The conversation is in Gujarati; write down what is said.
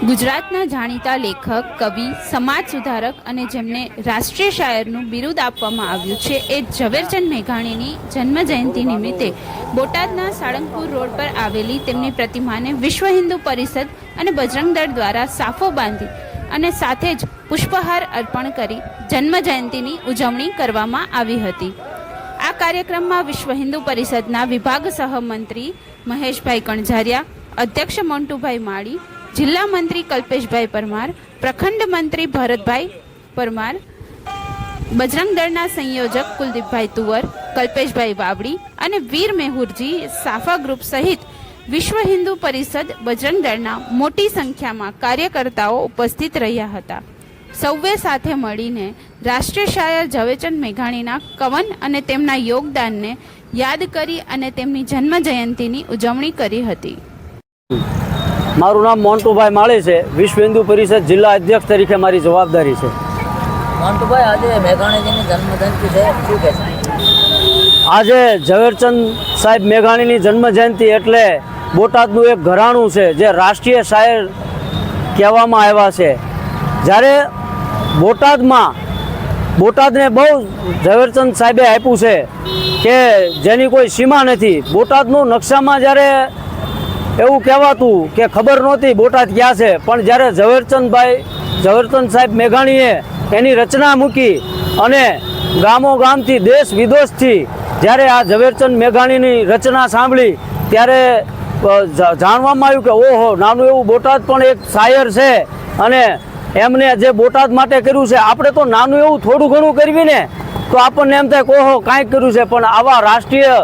ગુજરાતના જાણીતા લેખક, કવિ, સમાજ સુધારક અને જેમને રાષ્ટ્રીય શાયરનું બિરુદ આપવામાં આવ્યું છે એ ઝવેરચંદ મેઘાણીની જન્મજયંતિ નિમિત્તે બોટાદના સાળંગપુર રોડ પર આવેલી તેમની પ્રતિમાને વિશ્વ હિન્દુ પરિષદ અને બજરંગ દળ દ્વારા સાફો બાંધી અને સાથે જ પુષ્પહાર અર્પણ કરી જન્મજયંતિની ઉજવણી કરવામાં આવી હતી। આ કાર્યક્રમમાં વિશ્વ હિન્દુ પરિષદના વિભાગ સહમંત્રી મહેશભાઈ કણઝારિયા, અધ્યક્ષ મોન્ટુભાઈ માળી, જિલ્લા મંત્રી કલ્પેશભાઈ પરમાર, પ્રખંડ મંત્રી ભરતભાઈ પરમાર, બજરંગ દળના સંયોજક કુલદીપભાઈ તુવર, કલ્પેશભાઈ વાવડી અને વીર મેહુરજી સાફા ગ્રુપ સહિત વિશ્વ હિન્દુ પરિષદ બજરંગ દળના મોટી સંખ્યામાં કાર્યકર્તાઓ ઉપસ્થિત રહ્યા હતા। સૌએ સાથે મળીને રાષ્ટ્રીય શાયર ઝવેરચંદ મેઘાણીના કવન અને તેમના યોગદાનને યાદ કરી અને તેમની જન્મ જયંતિની ઉજવણી કરી હતી। મારું નામ મોન્ટુભાઈ માળી છે। વિશ્વ હિન્દુ પરિષદ જિલ્લા અધ્યક્ષ તરીકે મારી જવાબદારી છે। મોન્ટુભાઈ, આજે મેઘાણીજીની જન્મજયંતિ છે, શું કહેશો? આજે ઝવેરચંદ સાહેબ મેઘાણીની જન્મજયંતિ એટલે બોટાદનું એક ઘરાણું છે જે રાષ્ટ્રીય શાયર કહેવામાં આવ્યા છે। જ્યારે બોટાદને બહુ ઝવેરચંદ સાહેબે આપ્યું છે કે જેની કોઈ સીમા નથી। બોટાદનું નકશામાં જ્યારે એવું કહેવાતું કે ખબર નહોતી બોટાદ ક્યાં છે, પણ જ્યારે ઝવેરચંદ સાહેબ મેઘાણીએ એની રચના મૂકી અને ગામો ગામથી દેશ વિદેશથી જ્યારે આ ઝવેરચંદ મેઘાણીની રચના સાંભળી ત્યારે જાણવામાં આવ્યું કે ઓહો, નાનું એવું બોટાદ પણ એક શાયર છે અને એમને જે બોટાદ માટે કર્યું છે, આપણે તો નાનું એવું થોડું ઘણું કરવી ને તો આપણને એમ થાય કે ઓહો કાંઈક કર્યું છે, પણ આવા રાષ્ટ્રીય